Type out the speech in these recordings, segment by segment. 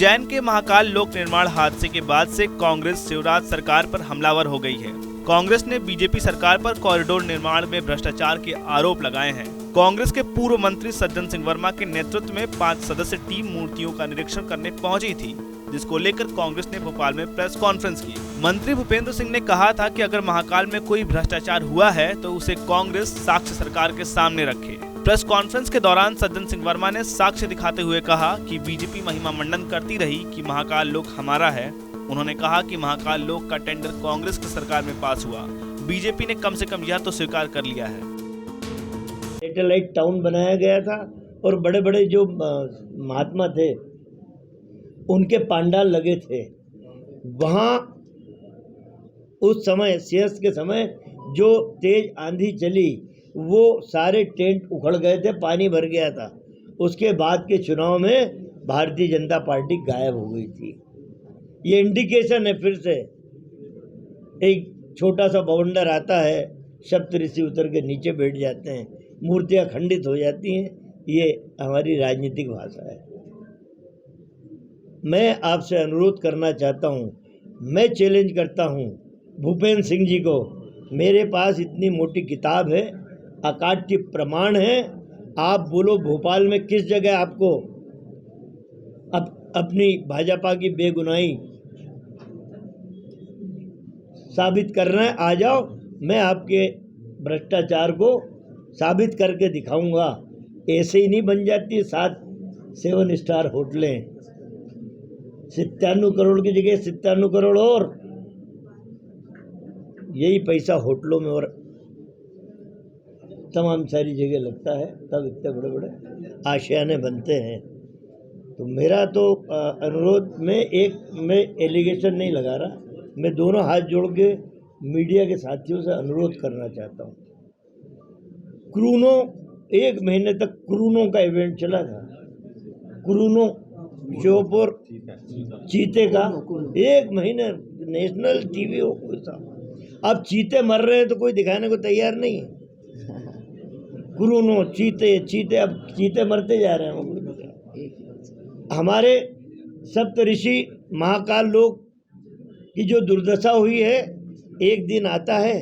उज्जैन के महाकाल लोक निर्माण हादसे के बाद से कांग्रेस शिवराज सरकार पर हमलावर हो गई है। कांग्रेस ने बीजेपी सरकार पर कॉरिडोर निर्माण में भ्रष्टाचार के आरोप लगाए हैं। कांग्रेस के पूर्व मंत्री सज्जन सिंह वर्मा के नेतृत्व में 5 सदस्यीय टीम मूर्तियों का निरीक्षण करने पहुंची थी, जिसको लेकर कांग्रेस ने भोपाल में प्रेस कॉन्फ्रेंस की। मंत्री भूपेंद्र सिंह ने कहा था कि अगर महाकाल में कोई भ्रष्टाचार हुआ है तो उसे कांग्रेस साक्ष्य सरकार के सामने रखे। प्रेस कॉन्फ्रेंस के दौरान सज्जन सिंह वर्मा ने साक्ष्य दिखाते हुए कहा कि बीजेपी महिमा मंडन करती रही कि महाकाल लोक हमारा है। उन्होंने कहा कि महाकाल लोक का टेंडर कांग्रेस की सरकार में पास हुआ, बीजेपी ने कम से कम यह तो स्वीकार कर लिया है। सैटेलाइट टाउन बनाया गया था और बड़े बड़े जो महात्मा थे उनके पांडाल लगे थे। वहाँ उस समय सियासत के समय जो तेज आंधी चली वो सारे टेंट उखड़ गए थे, पानी भर गया था। उसके बाद के चुनाव में भारतीय जनता पार्टी गायब हो गई थी। ये इंडिकेशन है, फिर से एक छोटा सा बवंडर आता है, सप्तऋषि उतर के नीचे बैठ जाते हैं, मूर्तियां खंडित हो जाती हैं। ये हमारी राजनीतिक भाषा है। मैं आपसे अनुरोध करना चाहता हूँ, मैं चैलेंज करता हूँ भूपेंद्र सिंह जी को। मेरे पास इतनी मोटी किताब है, अकाट्य प्रमाण है। आप बोलो भोपाल में किस जगह आपको अपनी भाजपा की बेगुनाही साबित करना है, आ जाओ, मैं आपके भ्रष्टाचार को साबित करके दिखाऊंगा। ऐसे ही नहीं बन जाती 7 स्टार होटलें। 97 करोड़ की जगह 97 करोड़ और यही पैसा होटलों में और तमाम सारी जगह लगता है, तब इतने बड़े बड़े आशियाने बनते हैं। तो मेरा तो अनुरोध, मैं एलिगेशन नहीं लगा रहा, मैं दोनों हाथ जोड़ के मीडिया के साथियों से अनुरोध करना चाहता हूँ। क्रूनो 1 महीने तक क्रूनो का इवेंट चला था, क्रूनो श्योपुर चीते का 1 महीने नेशनल टीवी हो कोई सा। अब चीते मर रहे हैं तो कोई दिखाने को तैयार नहीं है। क्रूनो चीते अब चीते मरते जा रहे हैं। हमारे सप्तऋषि महाकाल लोक की जो दुर्दशा हुई है, एक दिन आता है,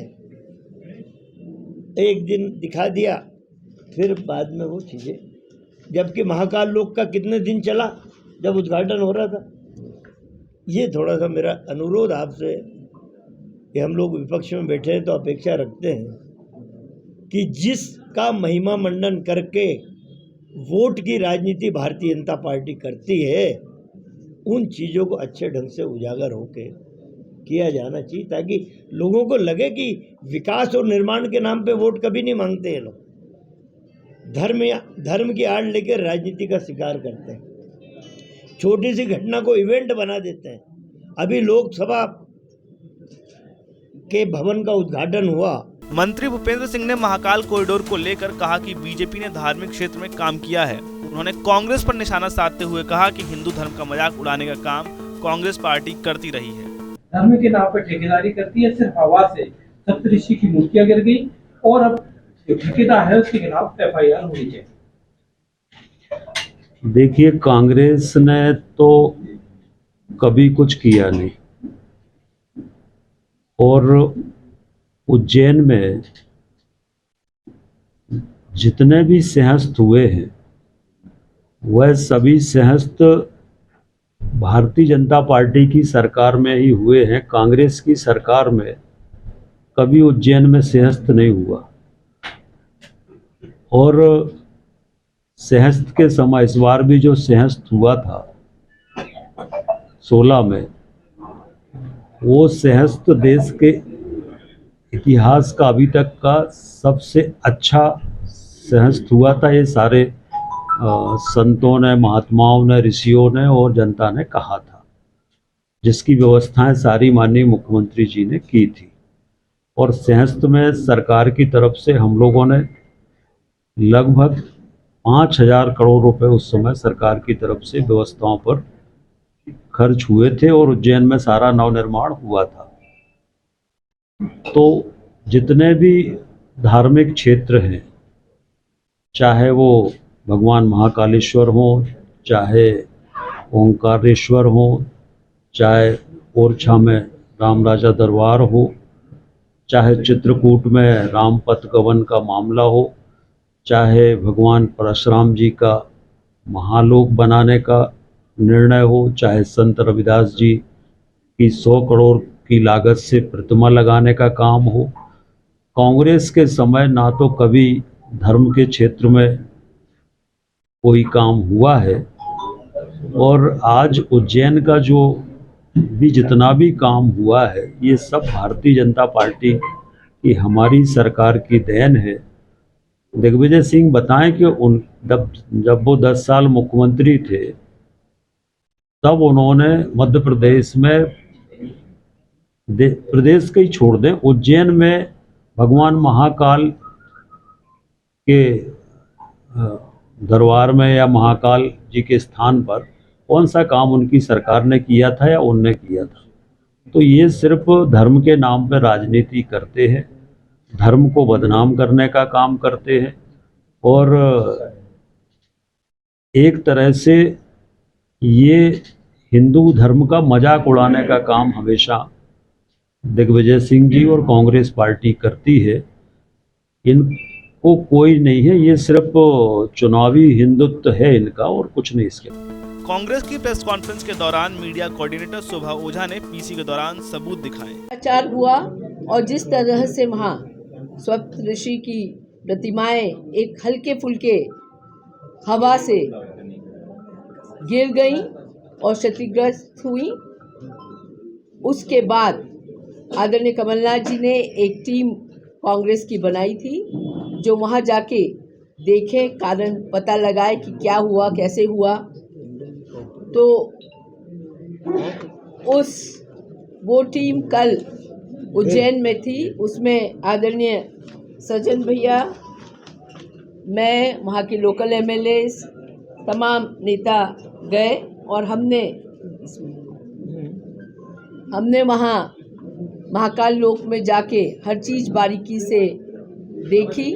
एक दिन दिखा दिया, फिर बाद में वो चीज़ें, जबकि महाकाल लोक का कितने दिन चला जब उद्घाटन हो रहा था। ये थोड़ा सा मेरा अनुरोध आपसे कि हम लोग विपक्ष में बैठे हैं तो अपेक्षा रखते हैं कि जिसका महिमा मंडन करके वोट की राजनीति भारतीय जनता पार्टी करती है, उन चीज़ों को अच्छे ढंग से उजागर होके किया जाना चाहिए, ताकि लोगों को लगे कि विकास और निर्माण के नाम पे वोट कभी नहीं मांगते हैं लोग। धर्म की आड़ लेकर राजनीति का शिकार करते हैं, छोटी सी घटना को इवेंट बना देते हैं। अभी लोकसभा के भवन का उद्घाटन हुआ। मंत्री भूपेंद्र सिंह ने महाकाल कॉरिडोर को लेकर कहा कि बीजेपी ने धार्मिक क्षेत्र में काम किया है। उन्होंने कांग्रेस पर निशाना साधते हुए कहा कि हिंदू धर्म का मजाक उड़ाने का काम कांग्रेस पार्टी करती रही है। धर्म के नाम पर ठेकेदारी करती है, सिर्फ हवा से सप्तऋषि की मूर्तियां गिर गई और अब जो ठेकेदार है उसके खिलाफ FIR होनी चाहिए। देखिए, कांग्रेस ने तो कभी कुछ किया नहीं, और उज्जैन में जितने भी सिंहस्थ हुए हैं वह सभी सिंहस्थ भारतीय जनता पार्टी की सरकार में ही हुए हैं। कांग्रेस की सरकार में कभी उज्जैन में सिंहस्थ नहीं हुआ। और सिंहस्थ के समय इस बार भी जो सिंहस्थ हुआ था 16 में, वो सिंहस्थ देश के इतिहास का अभी तक का सबसे अच्छा सिंहस्थ हुआ था। ये सारे संतों ने, महात्माओं ने, ऋषियों ने और जनता ने कहा था, जिसकी व्यवस्थाएं सारी माननीय मुख्यमंत्री जी ने की थी। और सिंहस्थ में सरकार की तरफ से हम लोगों ने लगभग 5,000 करोड़ रुपए उस समय सरकार की तरफ से व्यवस्थाओं पर खर्च हुए थे और उज्जैन में सारा नवनिर्माण हुआ था। तो जितने भी धार्मिक क्षेत्र हैं, चाहे वो भगवान महाकालेश्वर हो, चाहे ओंकारेश्वर हो, चाहे ओरछा में राम राजा दरबार हो, चाहे चित्रकूट में रामपथ गवन का मामला हो, चाहे भगवान परशुराम जी का महालोक बनाने का निर्णय हो, चाहे संत रविदास जी की 100 करोड़ की लागत से प्रतिमा लगाने का काम हो। कांग्रेस के समय ना तो कभी धर्म के क्षेत्र में कोई काम हुआ है, और आज उज्जैन का जो भी जितना भी काम हुआ है ये सब भारतीय जनता पार्टी की हमारी सरकार की देन है। दिग्विजय सिंह बताएं कि जब वो 10 साल मुख्यमंत्री थे तब उन्होंने मध्य प्रदेश में, प्रदेश के ही छोड़ दें, उज्जैन में भगवान महाकाल के दरबार में या महाकाल जी के स्थान पर कौन सा काम उनकी सरकार ने किया था या उनने किया था। तो ये सिर्फ धर्म के नाम पर राजनीति करते हैं, धर्म को बदनाम करने का काम करते हैं, और एक तरह से ये हिंदू धर्म का मजाक उड़ाने का काम हमेशा दिग्विजय सिंह जी और कांग्रेस पार्टी करती है। इनको कोई नहीं है, ये सिर्फ चुनावी हिंदुत्व है इनका और कुछ नहीं इसके। कांग्रेस की प्रेस कॉन्फ्रेंस के दौरान मीडिया कोऑर्डिनेटर शोभा ओझा ने पीसी के दौरान सबूत दिखाए। प्रचार हुआ और जिस तरह से वहाँ सप्तऋषि की प्रतिमाएं एक हल्के फुल्के हवा से गिर गईं और क्षतिग्रस्त हुई, उसके बाद आदरणीय कमलनाथ जी ने एक टीम कांग्रेस की बनाई थी जो वहाँ जाके देखे, कारण पता लगाए कि क्या हुआ, कैसे हुआ। तो वो टीम कल उज्जैन में थी, उसमें आदरणीय सज्जन भैया, मैं, वहाँ के लोकल एमएलए, तमाम नेता गए और हमने वहाँ महाकाल लोक में जाके हर चीज़ बारीकी से देखी।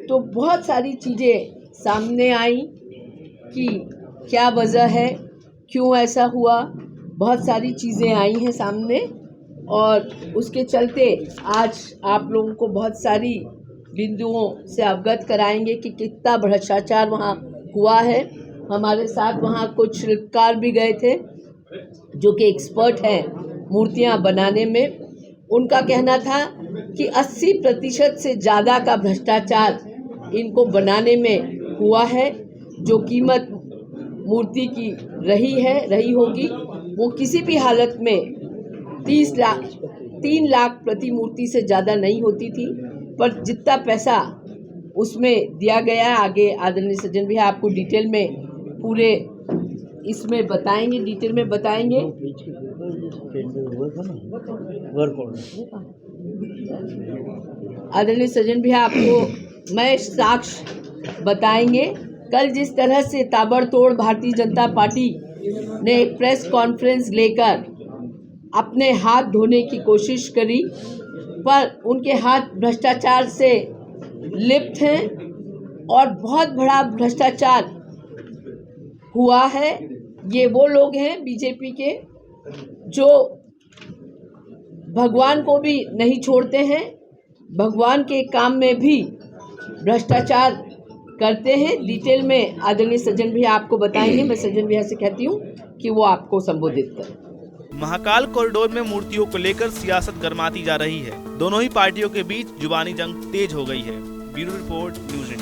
तो बहुत सारी चीज़ें सामने आई कि क्या वजह है, क्यों ऐसा हुआ, बहुत सारी चीज़ें आई हैं सामने, और उसके चलते आज आप लोगों को बहुत सारी बिंदुओं से अवगत कराएंगे कि कितना भ्रष्टाचार वहाँ हुआ है। हमारे साथ वहाँ कुछ शिल्पकार भी गए थे जो कि एक्सपर्ट हैं मूर्तियाँ बनाने में। उनका कहना था कि 80% से ज़्यादा का भ्रष्टाचार इनको बनाने में हुआ है। जो कीमत मूर्ति की रही होगी वो किसी भी हालत में 3 लाख प्रति मूर्ति से ज़्यादा नहीं होती थी, पर जितना पैसा उसमें दिया गया, आगे आदरणीय सज्जन भैया आपको डिटेल में पूरे इसमें बताएंगे, डिटेल में बताएंगे। आदरणीय सज्जन भैया आपको मैं साक्ष्य बताएंगे। कल जिस तरह से ताबड़तोड़ भारतीय जनता पार्टी ने एक प्रेस कॉन्फ्रेंस लेकर अपने हाथ धोने की कोशिश करी, पर उनके हाथ भ्रष्टाचार से लिप्त हैं और बहुत बड़ा भ्रष्टाचार हुआ है। ये वो लोग हैं बीजेपी के जो भगवान को भी नहीं छोड़ते हैं, भगवान के काम में भी भ्रष्टाचार करते हैं। डिटेल में आदरणीय सज्जन भैया आपको बताएंगे। मैं सज्जन भैया से कहती हूँ कि वो आपको संबोधित करें। महाकाल कॉरिडोर में मूर्तियों को लेकर सियासत गर्माती जा रही है। दोनों ही पार्टियों के बीच जुबानी जंग तेज हो गई है। Bureau report, news India.